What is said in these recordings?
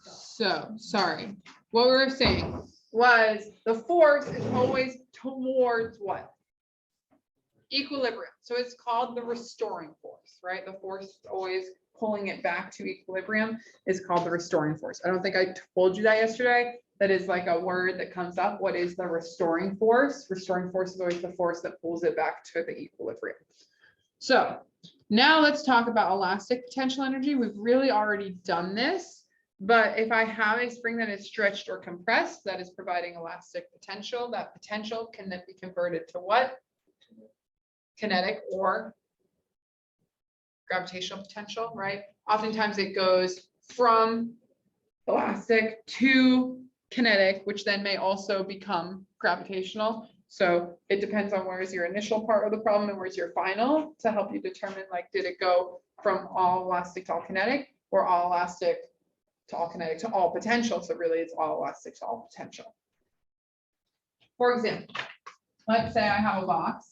So, sorry. What we were saying was the force is always towards what? Equilibrium. So it's called the restoring force, right? The force is always pulling it back to equilibrium is called the restoring force. I don't think I told you that yesterday. That is like a word that comes up. What is the restoring force? Restoring force is always the force that pulls it back to the equilibrium. So now let's talk about elastic potential energy. We've really already done this, but if I have a spring that is stretched or compressed, that is providing elastic potential. That potential can then be converted to what? Kinetic or gravitational potential, right? Oftentimes it goes from elastic to kinetic, which then may also become gravitational. So it depends on where is your initial part of the problem and where's your final to help you determine, like, did it go from all elastic to all kinetic or all elastic to all kinetic to all potential? So really it's all elastic to all potential. For example, let's say I have a box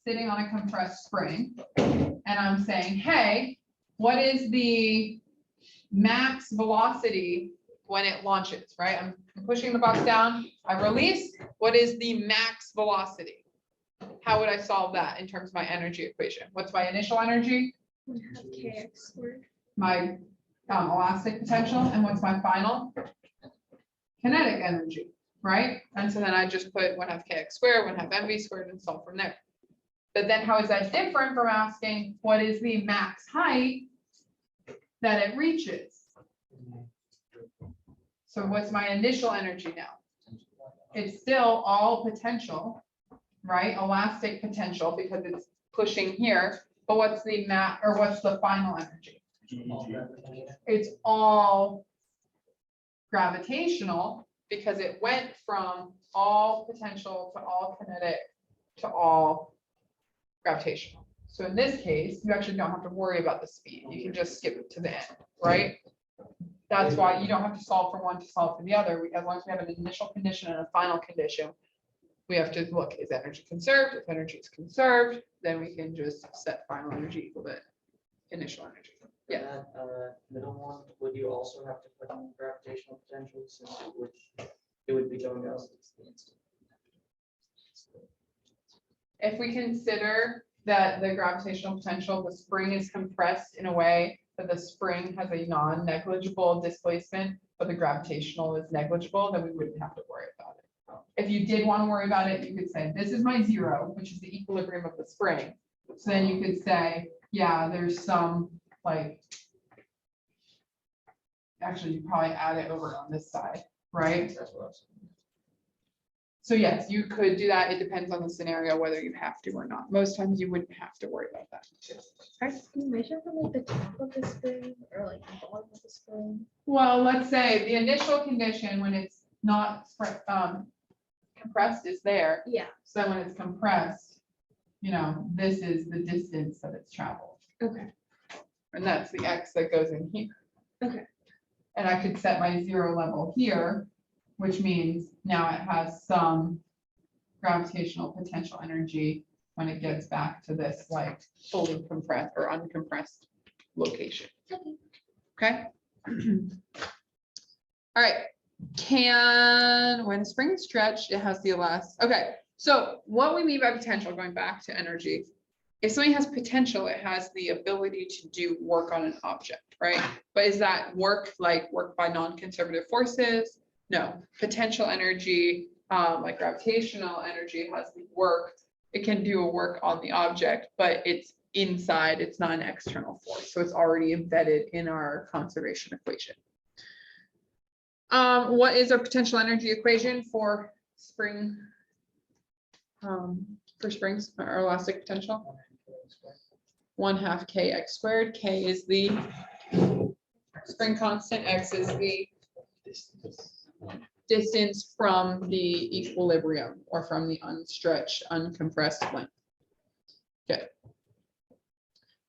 sitting on a compressed spring and I'm saying, hey, what is the max velocity when it launches, right? I'm pushing the box down, I release, what is the max velocity? How would I solve that in terms of my energy equation? What's my initial energy? 1/2 kx squared. My elastic potential, and what's my final? Kinetic energy, right? And so then I just put 1/2 kx squared, 1/2 mv squared, and solve from there. But then how is that different from asking what is the max height that it reaches? So what's my initial energy now? It's still all potential, right? Elastic potential because it's pushing here. But what's the max or what's the final energy? It's all gravitational because it went from all potential to all kinetic to all gravitational. So in this case, you actually don't have to worry about the speed. You can just skip it to the end, right? That's why you don't have to solve for one to solve for the other. As long as we have an initial condition and a final condition, we have to look, is energy conserved? If energy is conserved, then we can just set final energy equal to initial energy. Yeah. That middle one, would you also have to put in gravitational potential since it would be going up? If we consider that the gravitational potential of the spring is compressed in a way that the spring has a non-negligible displacement, but the gravitational is negligible, then we wouldn't have to worry about it. If you did want to worry about it, you could say, this is my zero, which is the equilibrium of the spring. So then you could say, yeah, there's some like, actually you probably add it over on this side, right? That's what I was saying. So yes, you could do that. It depends on the scenario, whether you have to or not. Most times you wouldn't have to worry about that. Okay. Can you measure from like the top of the spring or like the bottom of the spring? Well, let's say the initial condition when it's not compressed is there. Yeah. So when it's compressed, you know, this is the distance that it's traveled. Okay. And that's the X that goes in here. Okay. And I could set my zero level here, which means now it has some gravitational potential energy when it gets back to this like fully compressed or uncompressed location. Okay. All right. When spring is stretched, it has the elastic. Okay. So what we mean by potential, going back to energy, if something has potential, it has the ability to do work on an object, right? But is that work like work by non-conservative forces? No. Potential energy, like gravitational energy, has the work. It can do a work on the object, but it's inside, it's not an external force. So it's already embedded in our conservation equation. What is our potential energy equation for spring? For springs, our elastic potential? 1/2 kx squared. K is the spring constant, X is the distance from the equilibrium or from the unstretched, uncompressed length. Okay.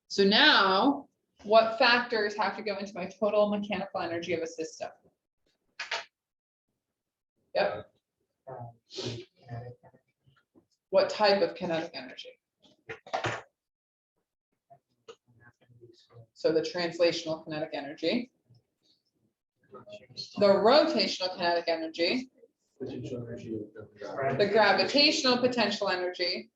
So now, what factors have to go into my total mechanical energy of a system? Yep. What type of kinetic energy? so the translational kinetic energy, the rotational kinetic energy, Potential energy of the gravitational potential energy,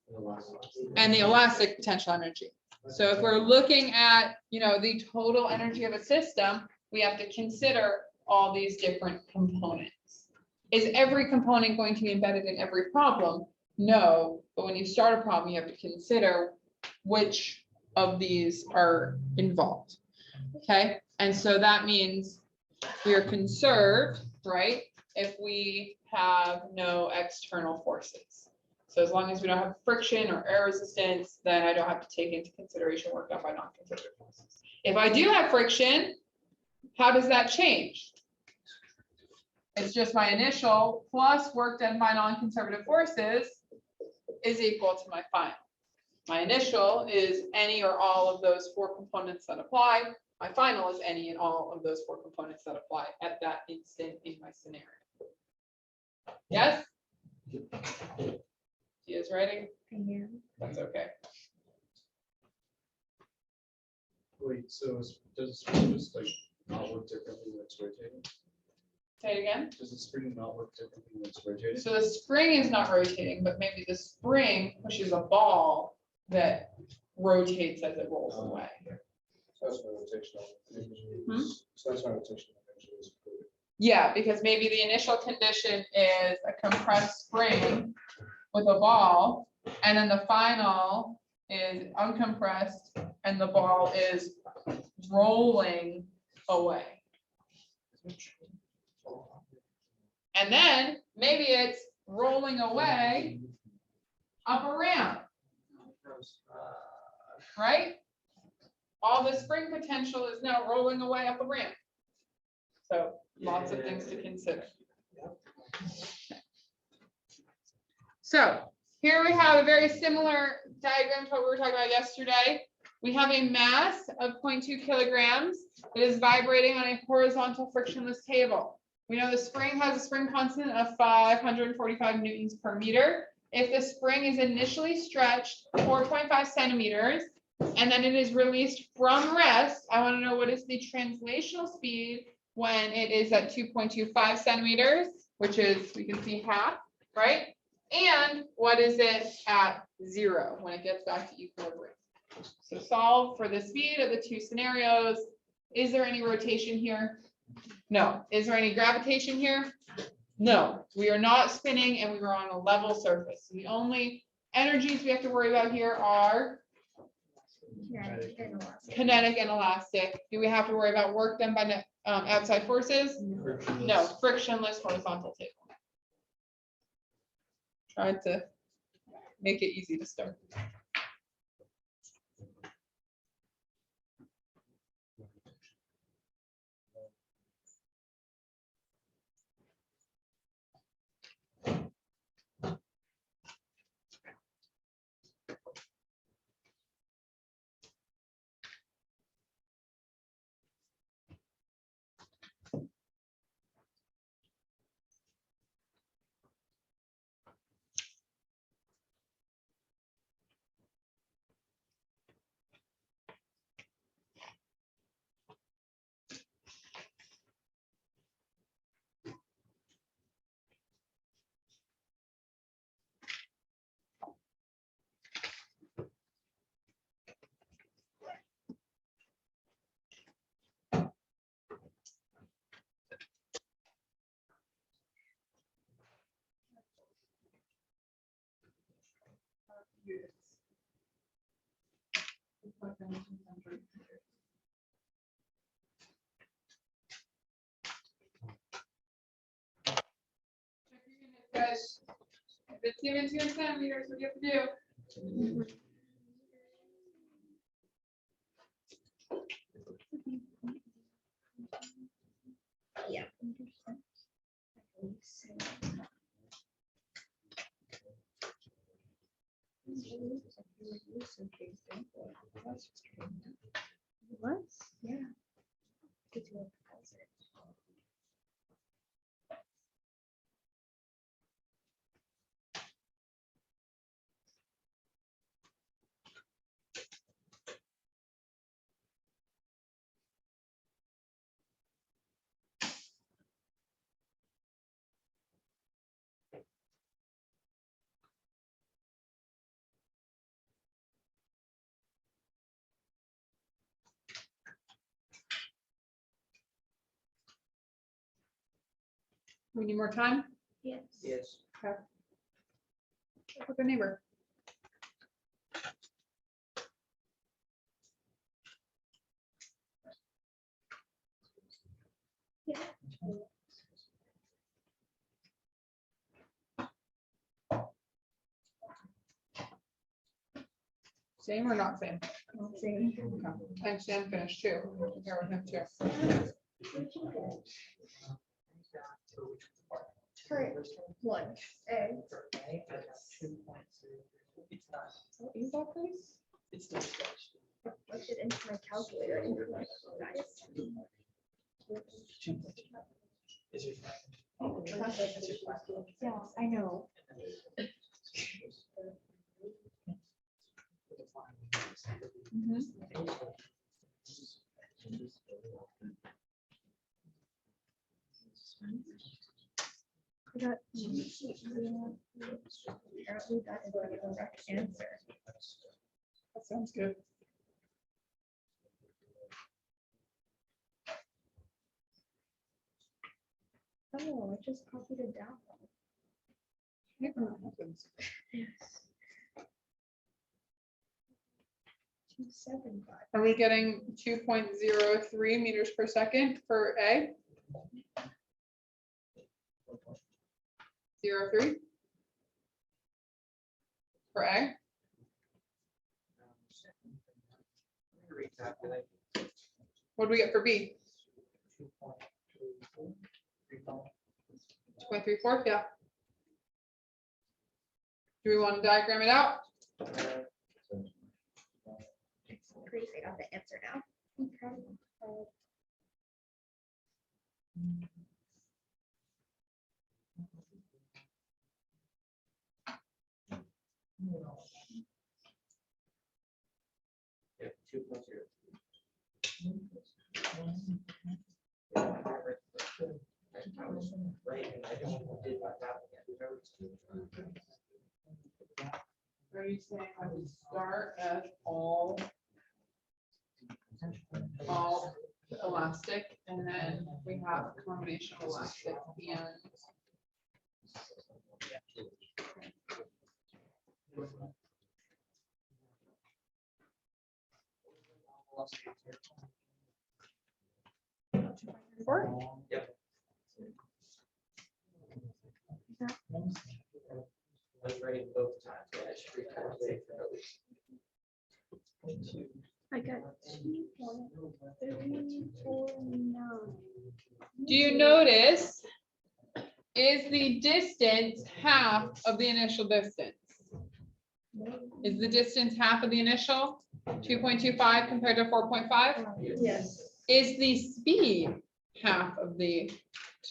and the elastic potential energy. So if we're looking at, the total energy of a system, we have to consider all these different components. Is every component going to be embedded in every problem? No, but when you start a problem, you have to consider which of these are involved. Okay, and so that means we are conserved, right? If we have no external forces. So as long as we don't have friction or air resistance, then I don't have to take into consideration work done by non-conservative forces. If I do have friction, how does that change? It's just my initial plus work done by non-conservative forces is equal to my final. My initial is any or all of those 4 components that apply. My final is any and all of those 4 components that apply at that instant in my scenario. Yes? He is writing? Yeah. That's okay. Wait, so does the spring just like not work differently when it's rotating? Say it again. Does the spring not work differently when it's rotating? So the spring is not rotating, but maybe the spring pushes a ball that rotates as it rolls away. So that's why rotational energy. Hmm? So that's why rotational energy is included. Yeah, because maybe the initial condition is a compressed spring with a ball, and then the final is uncompressed and the ball is rolling away. And then maybe it's rolling away up a ramp, right? All the spring potential is now rolling away up a ramp. So lots of things to consider. So here we have a very similar diagram to what we were talking about yesterday. We have a mass of 0.2 kilograms that is vibrating on a horizontal frictionless table. We know the spring has a spring constant of 545 newtons per meter. If the spring is initially stretched 4.5 centimeters and then it is released from rest, I want to know what is the translational speed when it is at 2.25 centimeters, which is, we can see half, right? And what is it at 0 when it gets back to equilibrium? So solve for the speed of the 2 scenarios. Is there any rotation here? No. Is there any gravitation here? No. We are not spinning and we are on a level surface. The only energies we have to worry about here are kinetic and elastic. Do we have to worry about work done by outside forces? No. Frictionless horizontal table. Tried to make it easy to start. Guys, if it's given to you in centimeters, what do you have to do? Yeah. What? Yeah. Get to a We need more time? Yes. Yes. With the neighbor. Yeah. Same or not same? Same. Okay. And Stan finished too. Here with him too. For one, A. What is that, please? It's not stretched. Plug it into my calculator. Into my dice. Is it? Yeah, I know. I got, apparently that is the correct answer. That sounds good. Oh, I just copied it down. Never happens. Yes. 275. Are we getting 2.03 meters per second for A? 0.03 for A? Recalculate. What do we get for B? 2.34. 2.34, yeah. Do we want to diagram it out? Great, I got the answer now. Okay. Yeah, 2.0. Right, and I don't did not have it. Are you saying I would start at all elastic, and then we have a combination of elastic and four? Yep. I was writing both times, but I should recalculate for at least. I got 2.349. Do you notice? Is the distance half of the initial distance? Is the distance half of the initial? 2.25 compared to 4.5? Yes. Is the speed half of the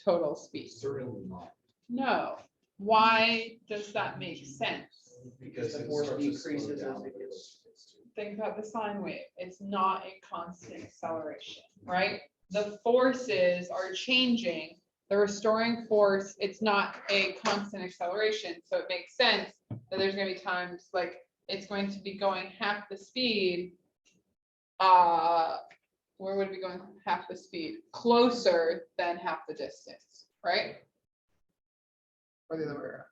total speed? Certainly not, No. Why does that make sense? because The it force starts to decreases slow as down. it gets- Think about the sine wave. It's not a constant acceleration, right? The forces are changing. The restoring force, it's not a constant acceleration. So it makes sense that there's gonna be times like it's going to be going half the speed. Where would it be going half the speed? Closer than half the distance, right? Or the other way around.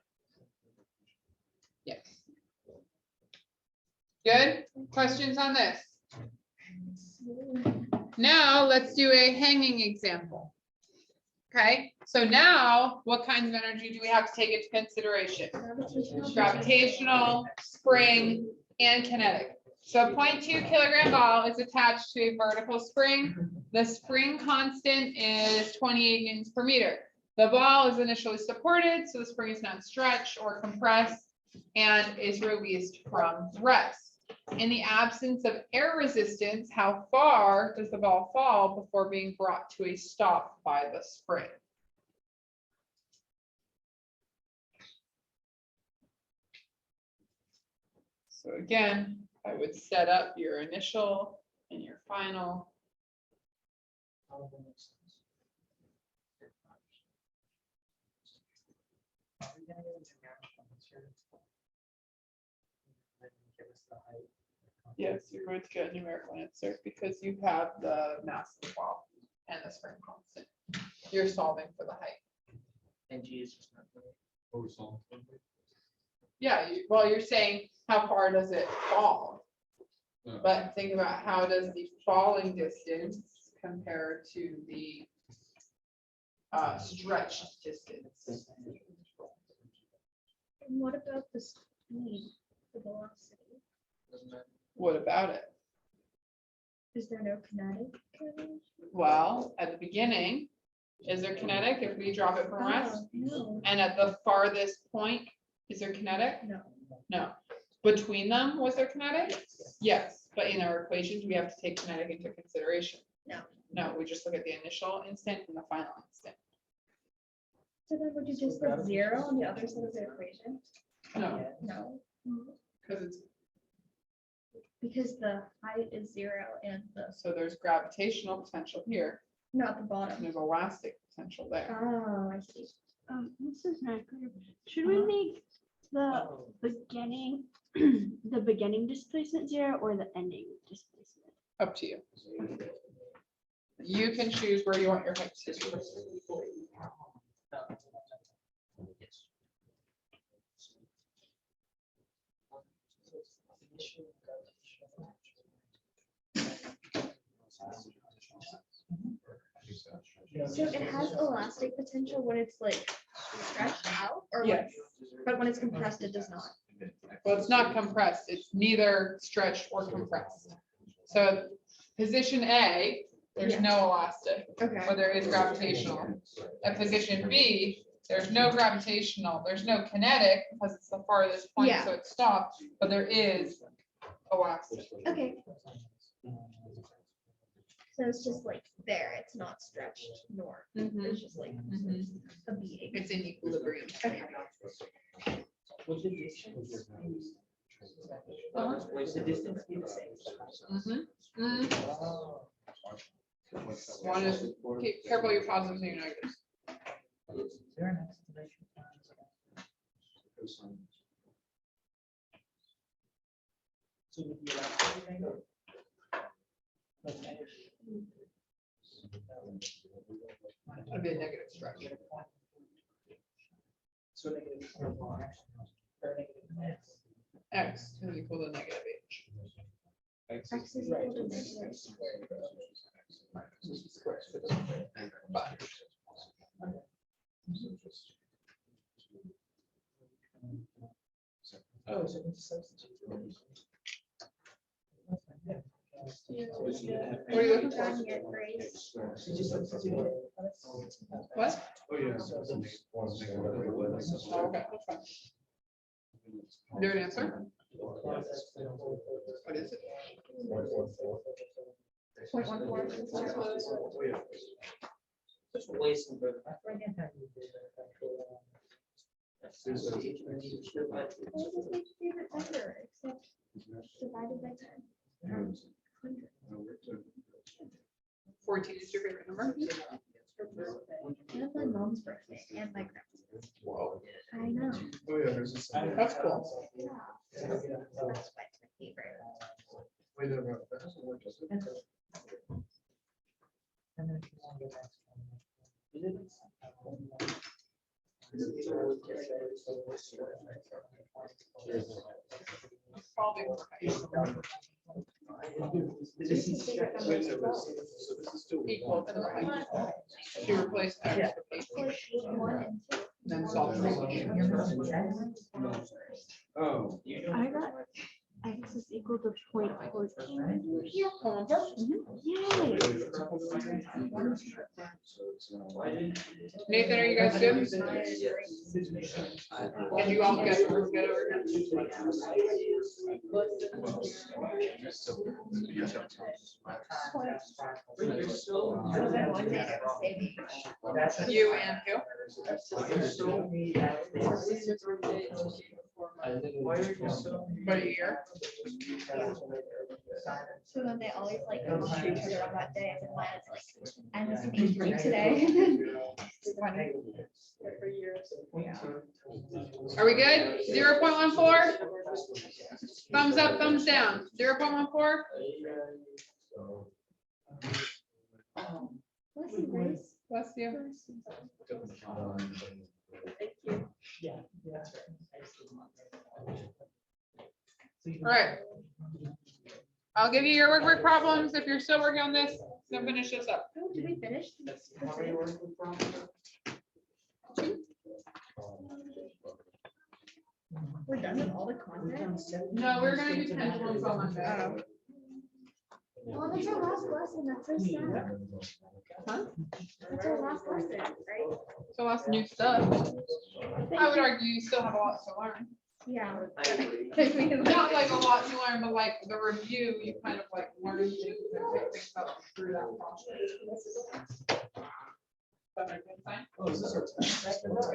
Yes. Good. Questions on this? Now let's do a hanging example. Okay, so now what kinds of energy do we have to take into consideration? Gravitational, spring, and kinetic. So a 0.2 kilogram ball is attached to a vertical spring. The spring constant is 28 newtons per meter. The ball is initially supported, so the spring is not stretched or compressed and is released from rest. In the absence of air resistance, how far does the ball fall before being brought to a stop by the spring? So again, I would set up your initial and your final. All of them make sense. Are we gonna get into numerical answer? Then give us the height. Yes, you're going to get a numerical answer because you have the mass of the ball and the spring constant. You're solving for the height. And G is just not. Horizontal. Yeah, well, you're saying how far does it fall? No. But think about how does the falling distance compare to the stretched distance? And what about the speed, the velocity? Doesn't matter. What about it? Is there no kinetic correlation? Well, at the beginning, is there kinetic if we drop it from rest? No, And at the farthest point, is there kinetic? no. No. Between them, was there kinetic? Yes, but in our equations, we have to take kinetic into consideration. No. No, we just look at the initial instant and the final instant. So then would you just put 0 on the other side of the equation? No, No, because it's, because the height is 0 and the, so there's gravitational potential here, no, at the and bottom. there's elastic potential there. Oh, I see. This is not clear. Should we make the beginning, the beginning displacement 0 or the ending displacement? Up to you. You can choose where you want your height to be. So it has elastic potential when it's like stretched out or when, Yes. but when it's compressed, it does not. Well, it's not compressed. It's neither stretched or compressed. So position A, there's Yeah. no elastic, Okay. but there is gravitational. At position B, there's no gravitational, there's no kinetic because it's the farthest point, Yeah. so it stops, but there is elastic. Okay. So it's just like there, it's not stretched nor, it's just like a beating. It's in equilibrium. Okay. Would the distance be? Would the distance be the same? Mhm. Mhm. Want to keep careful your positives and your negatives. Is there an explanation? So would the elastic angle? Okay. That'd be a negative stretch. So negative 4 or negative X is equal to negative H. X is equal to negative. But Oh, so it's substitute. what are you looking for? On your grades. She just substituted. What? Oh, yeah. Oh, okay, that's fine. Do you have an answer? What is it? 0.14. Just way simpler. Well, just make your favorite number, except divided by 10. 14 is your favorite number? And my mom's birthday and my grandma's. Whoa. I know. Oh, yeah, there's this. That's cool. Yeah. That's why it's my favorite. Wait, no, no, that doesn't work, does it? Probably more height. This is favorite number Wait, as so well. this is still. Equal to the height. If you replace X with H, Like 1 and 2. then solve for H. Oh. I got X is equal to 0.14. Yeah, come on, first. Yay! Nathan, are you guys good? Can you all get over here? You and who? What a year. So then they always like go to each other on that day, and then mine is like, I'm missing 83 today. And then it's funny. For years. Are we good? 0.14? Thumbs up, thumbs down. 0.14? Bless you, Grace. Bless you. Thank you. Yeah, that's right. All right. I'll give you your workbook problems if you're still working on this. Then finish this up. Oh, did we finish? That's how many words we promised? We're done with all the content? No, we're gonna do pendulums on Monday. Oh, that's our last lesson. That's so sad. Huh? That's our last lesson, right? So lots of new stuff. I would argue you still have a lot to learn. Yeah. I agree. Not like a lot to learn, but like the review, you kind of like learn things and pick things up through that process. That make sense? Oh, is this our test? Let's go.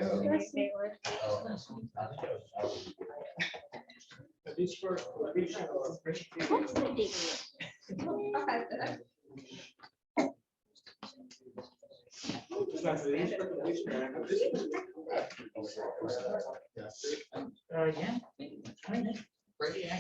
At least for. What's the date? Yeah.